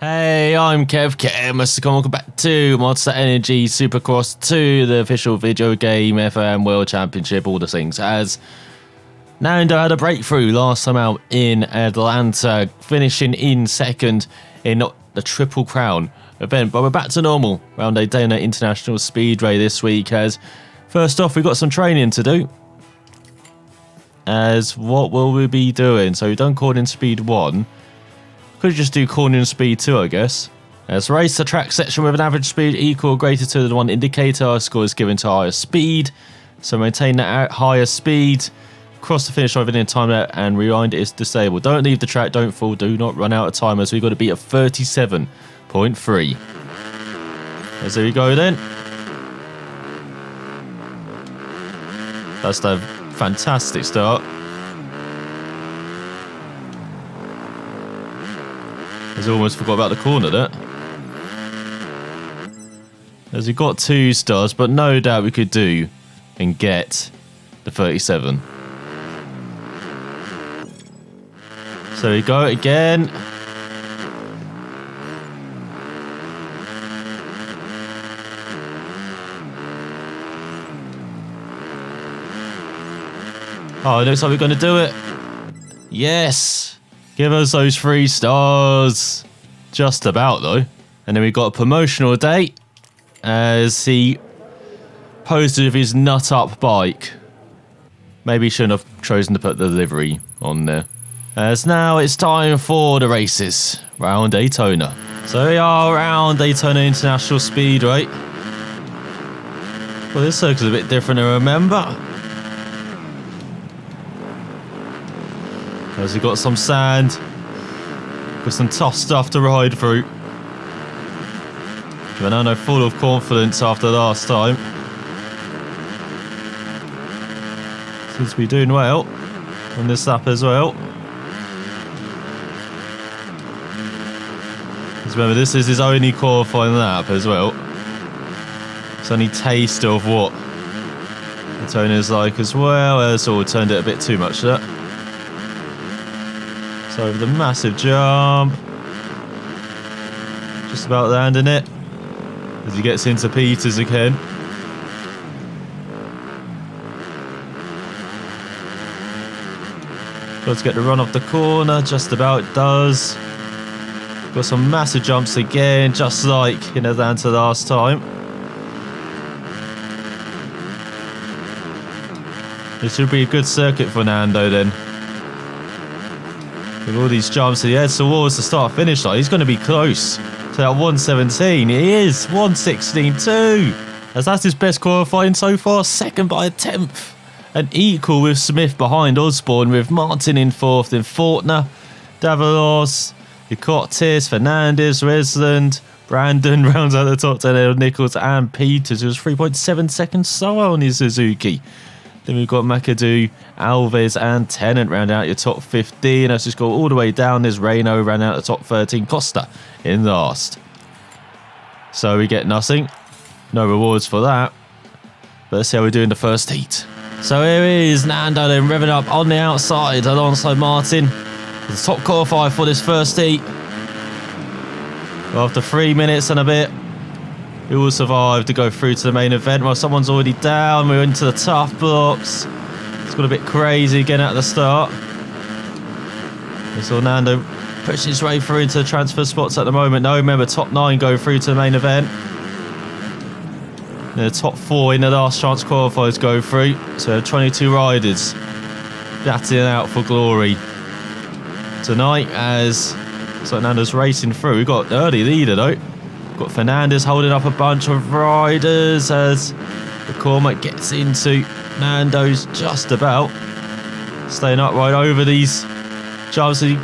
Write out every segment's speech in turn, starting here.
Hey, I'm ElusiveKev, welcome back to Monster Energy Supercross 2, the official video game FM World Championship, all the things. As Nando had a breakthrough last time out in Atlanta, finishing in second in the Triple Crown event. But we're back to normal around Daytona International Speedway this week. As first off, we've got some training to do. As what will we be doing? So we've done cornering speed 1. Could just do cornering speed 2, I guess. Let's race the track section with an average speed equal or greater to the 1 indicator. Our score is given to higher speed. So maintain that higher speed. Cross the finish line within time limit and rewind is disabled. Don't leave the track, don't fall, do not run out of time, as we've got to be at 37.3. As there we go then. That's a fantastic start. I almost forgot about the corner there. As we got 2 stars, but no doubt we could do and get the 37. So we go again. Oh, it looks like we're going to do it. Yes. Give us those 3 stars. Just about, though. And then we got a promotional date as he posted with his nut-up bike. Maybe he shouldn't have chosen to put the livery on there. As now it's time for the races round Daytona. So we are around Daytona International Speedway. Well, this circle's a bit different to remember. As we've got some sand, got some tough stuff to ride through. Fernando full of confidence after last time. Seems to be doing well on this lap as well. Because remember, this is his only qualifying lap as well. It's only taste of what Daytona's like as well. It's all turned it a bit too much there. So over the massive jump. Just about landing it. As he gets into Peters again. Got to get the run off the corner. Just about does. Got some massive jumps again. Just like in Atlanta last time. This should be a good circuit for Nando then. With all these jumps, he heads towards the start-finish line. He's going to be close to that 117. He is 116.2. As that's his best qualifying so far. Second by a 10th. And equal with Smith behind Osborne, with Martin in 4th. Then Fortner, Davalos, Cortes, Fernandez, Resland, Brandon rounds out the top 10. Nichols and Peters, who was 3.7 seconds slower on his Suzuki. Then we've got McAdoo, Alves and Tennant round out your top 15. As just go all the way down, there's Reno round out the top 13. Costa in last. So we get nothing. No rewards for that. But let's see how we do in the first heat. So here is Nando then revving up on the outside alongside Martin. The top qualifier for this first heat. After 3 minutes and a bit. We will survive to go through to the main event. Well, someone's already down. We're into the tough blocks. It's got a bit crazy again at the start. We saw Nando push his way through into the transfer spots at the moment. No, remember, top 9 go through to the main event. And the top 4 in the last chance qualifiers go through. So 22 riders battling out for glory tonight as Nando's racing through. We've got an early leader though. Got Fernandez holding up a bunch of riders as McCormick gets into Nando's just about. Staying up right over these jumps. He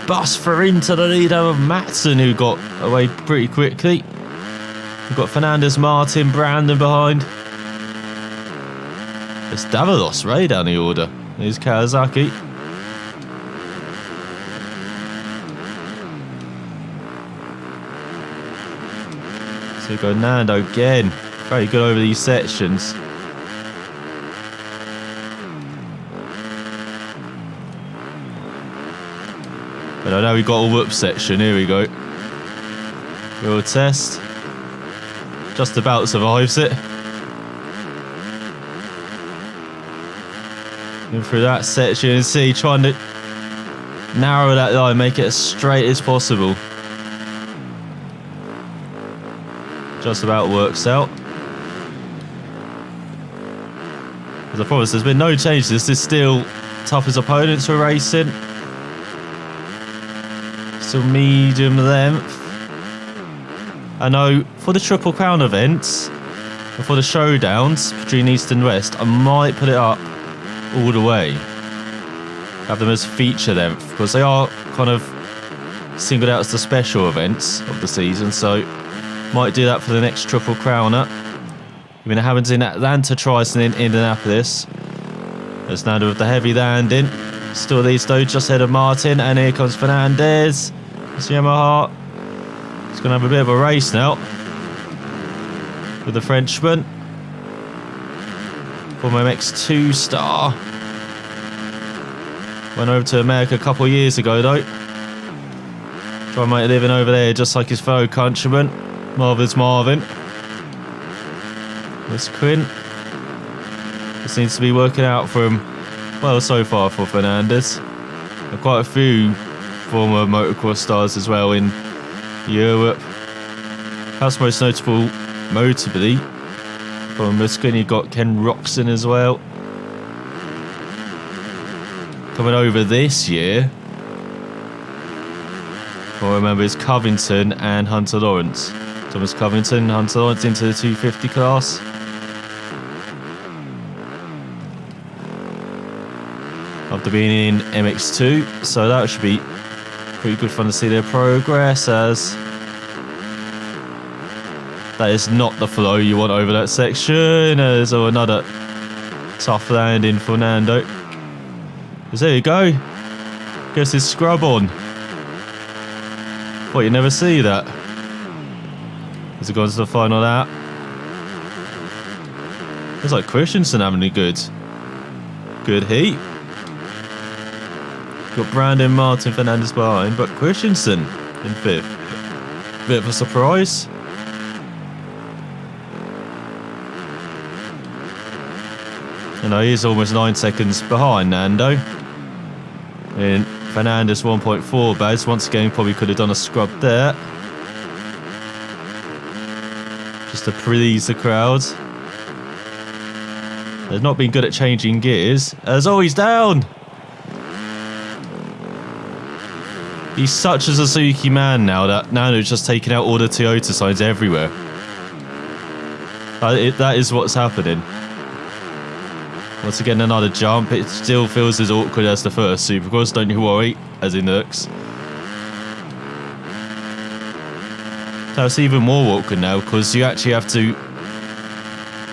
busts through into the leader of Matson, who got away pretty quickly. We've got Fernandez, Martin, Brandon behind. It's Davalos, Ray down the order. There's Kawasaki. So we go Nando again. Very good over these sections. But I know we got a whoop section. Here we go. Real test. Just about survives it. In through that section, and see, trying to narrow that line, make it as straight as possible. Just about works out. As I promised, there's been no change. This is still toughest opponents we're racing. Still medium length. I know for the Triple Crown events and for the showdowns between East and West, I might put it up all the way. Have them as feature length because they are kind of singled out as the special events of the season. So might do that for the next Triple Crowner. I mean, it happens in Atlanta twice and in Indianapolis. There's Nando with the heavy landing. Still leads though, just ahead of Martin. And here comes Fernandez. It's Yamaha. He's going to have a bit of a race now with the Frenchman. Former MX2 star. Went over to America a couple of years ago though. Try and make a living over there just like his fellow countryman. Marvin's Marvin. This Quinn. It seems to be working out for him well so far for Fernandez. And quite a few former motocross stars as well in Europe. Perhaps most notable, notably, from Muskin, you got Ken Roxon as well. Coming over this year, I remember it's Covington and Hunter Lawrence. Thomas Covington, Hunter Lawrence into the 250 class. After being in MX2, so that should be pretty good fun to see their progress, as that is not the flow you want over that section. So another tough landing for Nando. So there you go. Gets his scrub on. What, you never see that? As it goes to the final lap. It's like Christensen having a good heat. Got Brandon Martin Fernandez behind, but Christensen in fifth. Bit of a surprise. You know, he's almost 9 seconds behind Nando. And Fernandez 1.4 base. Once again, probably could have done a scrub there. Just to please the crowd. They've not been good at changing gears. As always down. He's such a Suzuki man now that Nando's just taking out all the Toyota signs everywhere. That is what's happening. Once again, another jump. It still feels as awkward as the first Supercross, don't you worry, as it looks. Now it's even more awkward now because you actually have to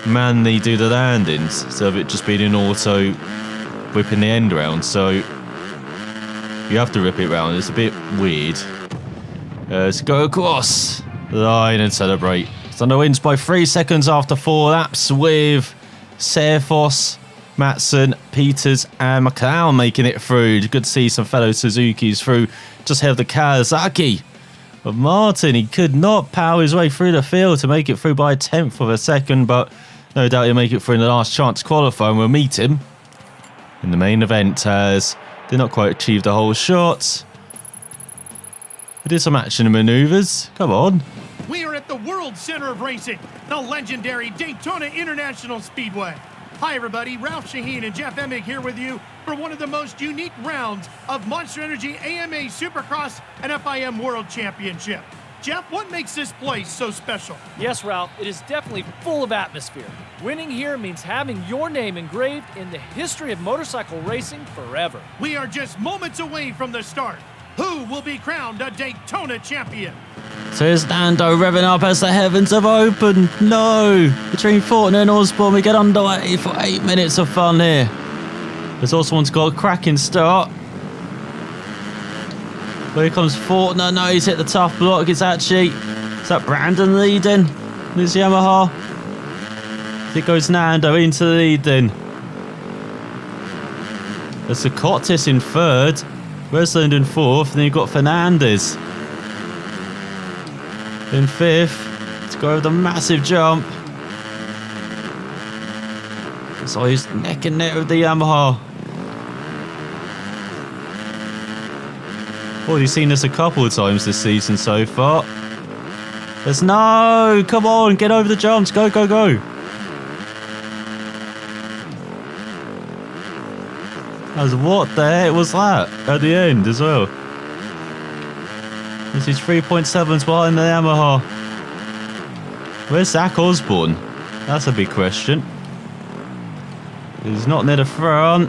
manually do the landings instead of it just being an auto whipping the end round. So you have to rip it round. It's a bit weird. Let's go across the line and celebrate. Thunder wins by 3 seconds after 4 laps with Serfos, Matson, Peters and McLeod making it through. Good to see some fellow Suzukis through. Just ahead of the Kawasaki. But Martin, he could not power his way through the field to make it through by a 1/10 of a second, but no doubt he'll make it through in the last chance qualifying. We'll meet him in the main event as did not quite achieve the whole shot. We did some action and maneuvers. Come on. We are at the World Center of Racing, the legendary Daytona International Speedway. Hi everybody, Ralph Shaheen and Jeff Emig here with you for one of the most unique rounds of Monster Energy AMA Supercross and FIM World Championship. Jeff, what makes this place so special? Yes, Ralph, it is definitely full of atmosphere. Winning here means having your name engraved in the history of motorcycle racing forever. We are just moments away from the start. Who will be crowned a Daytona champion? So here's Nando revving up as the heavens have opened. No! Between Fortner and Osborne, we get underway for 8 minutes of fun here. There's also one's got a cracking start. Here comes Fortner. No, he's hit the tough block. Is that Brandon leading? This Yamaha. It goes Nando into the lead then. There's the Cottis in third. Resland in fourth. And then you've got Fernandez. In 5th. To go over the massive jump. So he's neck and neck with the Yamaha. Already seen this a couple of times this season so far. There's no! Come on, get over the jumps. Go, go, go. What the heck was that at the end as well? This is 3.7s behind the Yamaha. Where's Zach Osborne? That's a big question. He's not near the front.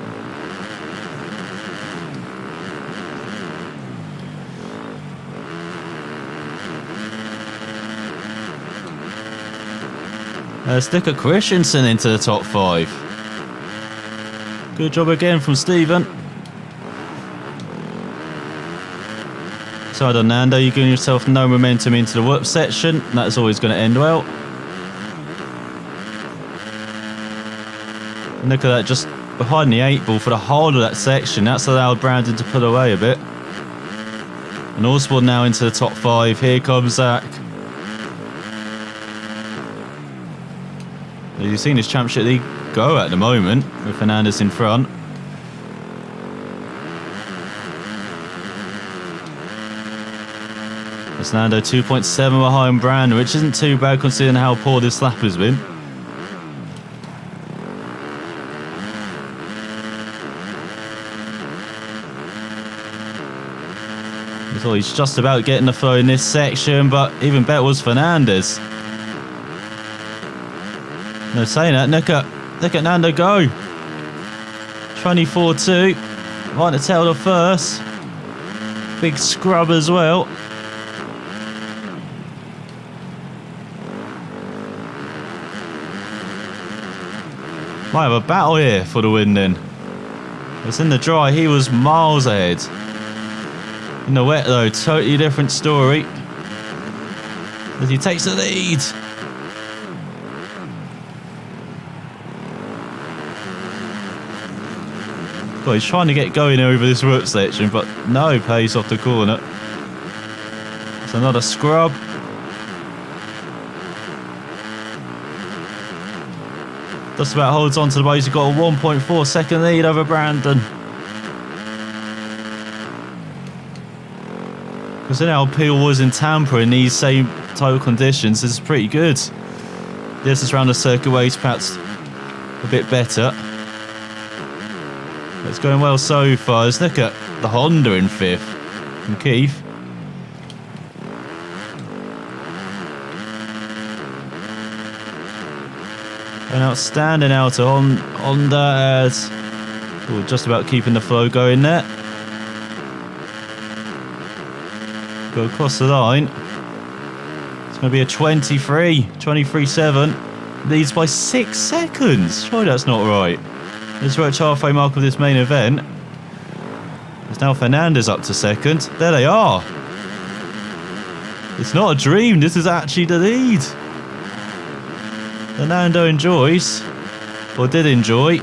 Let's look at Christensen into the top 5. Good job again from Stephen. So Nando, you're giving yourself no momentum into the whoop section. That's always going to end well. And look at that, just behind the 8 ball for the whole of that section. That's allowed Brandon to pull away a bit. And Osborne now into the top 5. Here comes Zach. You've seen his Championship League go at the moment with Fernandez in front. It's Nando 2.7 behind Brandon, which isn't too bad considering how poor this lap has been. So he's just about getting the flow in this section, but even better was Fernandez. No, saying that, look at Nando go. 24-2. Right to tail the first. Big scrub as well. Might have a battle here for the win then. It's in the dry, he was miles ahead. In the wet though, totally different story. As he takes the lead. Well, he's trying to get going over this root section, but no pace off the corner. It's another scrub. Just about holds on to the base. He's got a 1.4 second lead over Brandon. Because how Peel was in Tampa in these same type of conditions, this is pretty good. This is around the circuit where he's perhaps a bit better. It's going well so far. Let's look at the Honda in 5th from Keith. An outstanding out on Honda as just about keeping the flow going there. Go across the line. It's going to be a 23.7. Leads by 6 seconds. Surely that's not right. Let's reach halfway mark of this main event. There's now Fernandez up to 2nd. There they are. It's not a dream. This is actually the lead. Fernando enjoys, or did enjoy.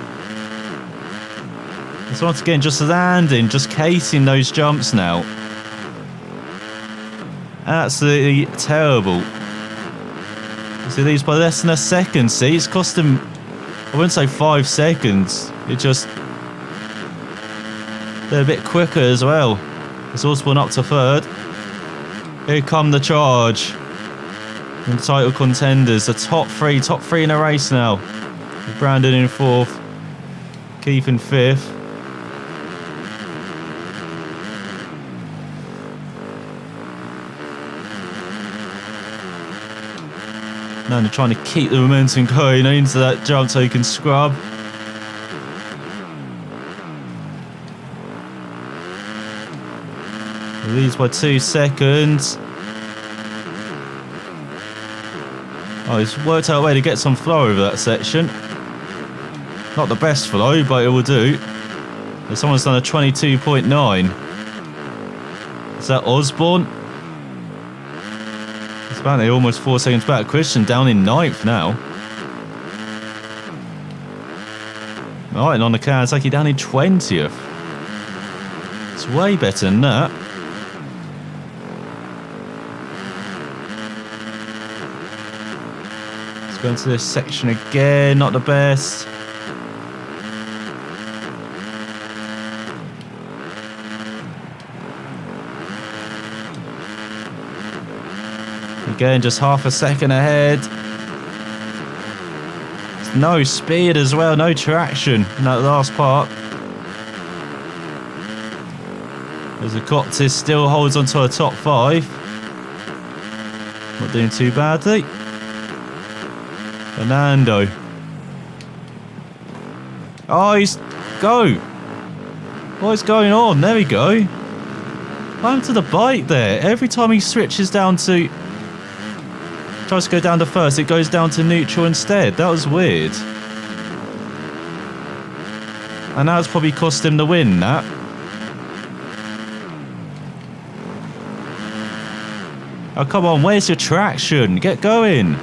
It's once again just landing, just casing those jumps now. Absolutely terrible. See, these by less than a second. See, it's cost him, I wouldn't say 5 seconds. It just, they're a bit quicker as well. It's all spun up to 3rd. Here come the charge. And title contenders, the top three in a race now. Brandon in 4th, Keith in 5th. Now they're trying to keep the momentum going into that jump so he can scrub. He leads by 2 seconds. Oh, he's worked out a way to get some flow over that section. Not the best flow, but it will do. And someone's done a 22.9. Is that Osborne? It's apparently almost 4 seconds back. Christian down in 9th now. Right, and on the Kawasaki down in 20th. It's way better than that. Going to this section again, not the best. Again, just half a second ahead. No speed as well, no traction in that last part. As the Coptis still holds on to a top 5. Not doing too badly. Fernando. Oh, he's... Go! What is going on? There we go. What happened to the bike there? Every time he switches down to... Tries to go down to first, it goes down to neutral instead. That was weird. And that's probably cost him the win, that. Oh, come on, where's your traction? Get going.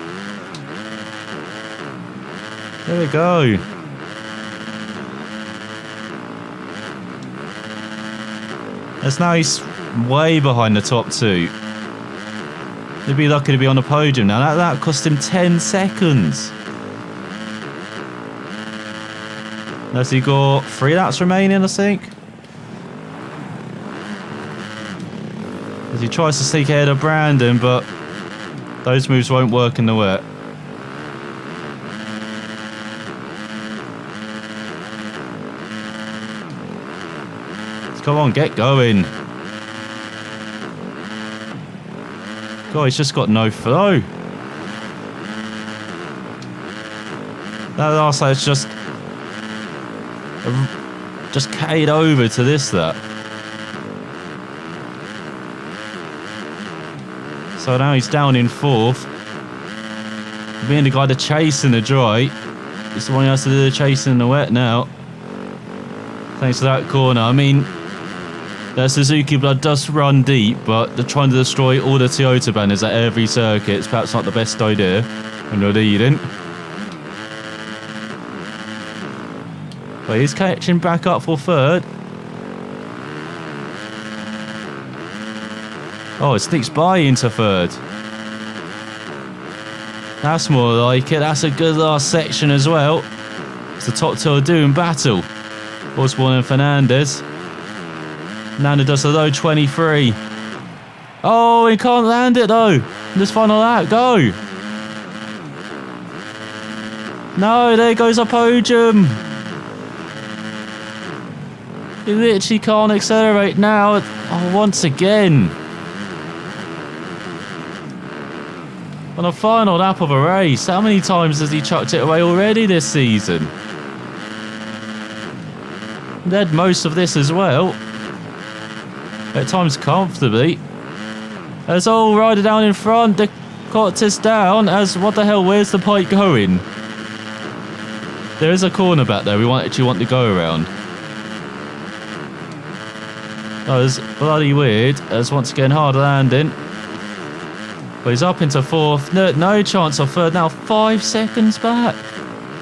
There we go. As now he's way behind the top 2. He'd be lucky to be on the podium now. That cost him 10 seconds. Has he got 3 laps remaining, I think? As he tries to sneak ahead of Brandon, but those moves won't work in the wet. Come on, get going. God, he's just got no flow. That last side's just K'd over to this, that. So now he's down in 4th. Being the guy to chase in the dry. He's the one who has to do the chasing in the wet now. Thanks to that corner. I mean, the Suzuki blood does run deep, but they're trying to destroy all the Toyota banners at every circuit. It's perhaps not the best idea when you're leading. But he's catching back up for 3rd. Oh, it sneaks by into 3rd. That's more like it. That's a good last section as well. It's the top 2 are doing battle. Osborne and Fernandez. Nando does a low 23. Oh, he can't land it though. This final lap, go. No, there goes a podium. He literally can't accelerate now. Oh, once again. On a final lap of a race. How many times has he chucked it away already this season? Led most of this as well. At times comfortably. As all rider down in front, the Coptis down. As what the hell, where's the bike going? There is a corner back there we actually want to go around. That was bloody weird. As once again hard landing. But he's up into 4th. No chance of 3rd now. 5 seconds back.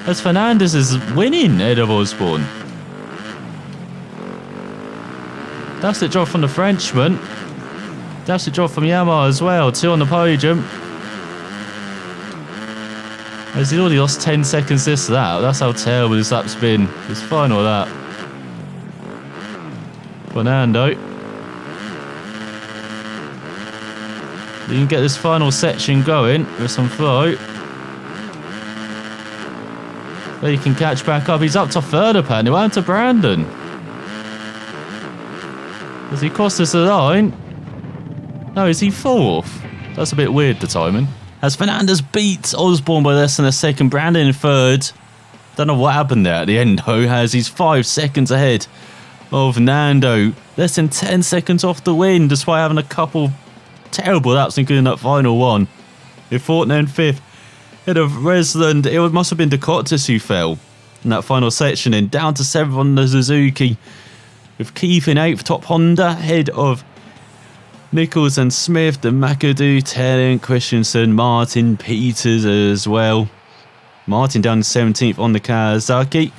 As Fernandez is winning ahead of Osborne. That's the job from the Frenchman. That's the job from Yamaha as well. 2 on the podium. As he's already lost 10 seconds this lap. That's how terrible this lap's been. His final lap. Fernando. You can get this final section going with some flow. There you can catch back up. He's up to 3rd apparently. What happened to Brandon? Has he crossed us the line? No, is he 4th? That's a bit weird, the timing. As Fernandez beats Osborne by less than a second, Brandon in 3rd. Don't know what happened there at the end, though, as he's 5 seconds ahead of Nando. Less than 10 seconds off the win, despite having a couple terrible laps, including that final one. In 4th and 5th. Head of Resland, it must have been the Coptis who fell in that final section, and down to 7th on the Suzuki. With Keith in 8th, top Honda, head of Nichols and Smith, the McAdoo, Taylor, Christensen, Martin, Peters as well. Martin down to 17th on the Kawasaki.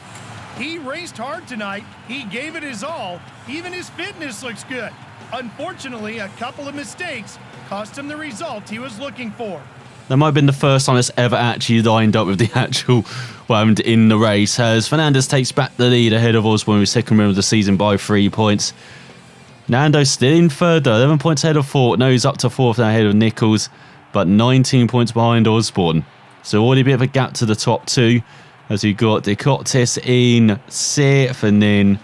He raced hard tonight. He gave it his all. Even his fitness looks good. Unfortunately, a couple of mistakes cost him the result he was looking for. That might have been the first time it's ever actually lined up with the actual round in the race, as Fernandez takes back the lead ahead of Osborne with second win of the season by 3 points. Nando still in third, 11 points ahead of fourth. No, he's up to fourth now ahead of Nichols, but 19 points behind Osborne. So already a bit of a gap to the top two, as we got Decotes in sixth, and then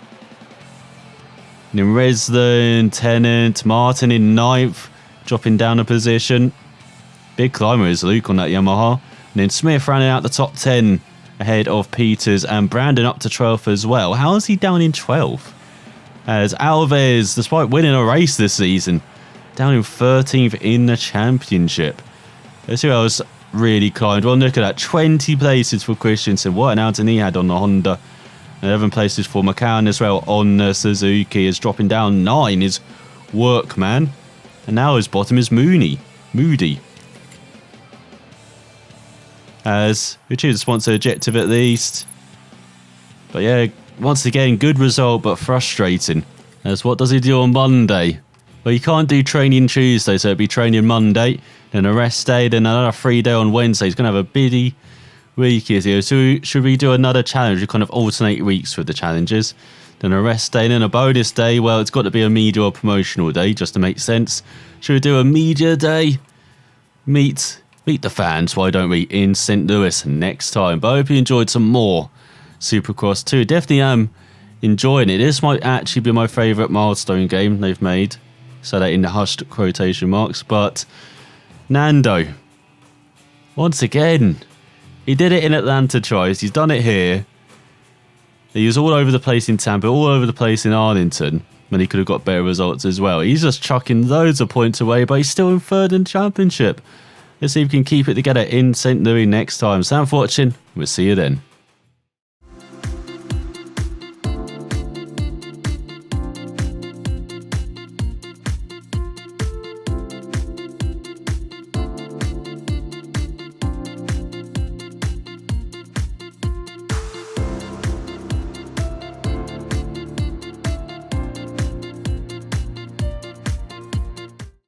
Resland, Tennant, Martin in ninth, dropping down a position. Big climber is Luke on that Yamaha. And then Smith rounding out the top 10 ahead of Peters, and Brandon up to 12th as well. How is he down in 12th? As Alves, despite winning a race this season, down in 13th in the championship. Let's see who else really climbed. Well, look at that. 20 places for Christensen. What an outing he had on the Honda. 11 places for McCann as well on the Suzuki. Is dropping down 9 is Workman. And now his bottom is Moody. As we choose to sponsor Objective at least. But yeah, once again, good result, but frustrating. As what does he do on Monday? Well, you can't do training Tuesday, so it'll be training Monday, then a rest day, then another 3-day on Wednesday. He's going to have a busy week here. So should we do another challenge? We kind of alternate weeks with the challenges. Then a rest day, then a bonus day. Well, it's got to be a media or promotional day, just to make sense. Should we do a media day? Meet the fans, why don't we, in St. Louis next time. But I hope you enjoyed some more Supercross 2. Definitely am enjoying it. This might actually be my favourite milestone game they've made. So that in the hushed quotation marks. But Nando, once again, he did it in Atlanta twice. He's done it here. He was all over the place in Tampa, all over the place in Arlington, when he could have got better results as well. He's just chucking loads of points away, but he's still in third in the championship. Let's see if we can keep it together in St. Louis next time. Thanks for watching. We'll see you then.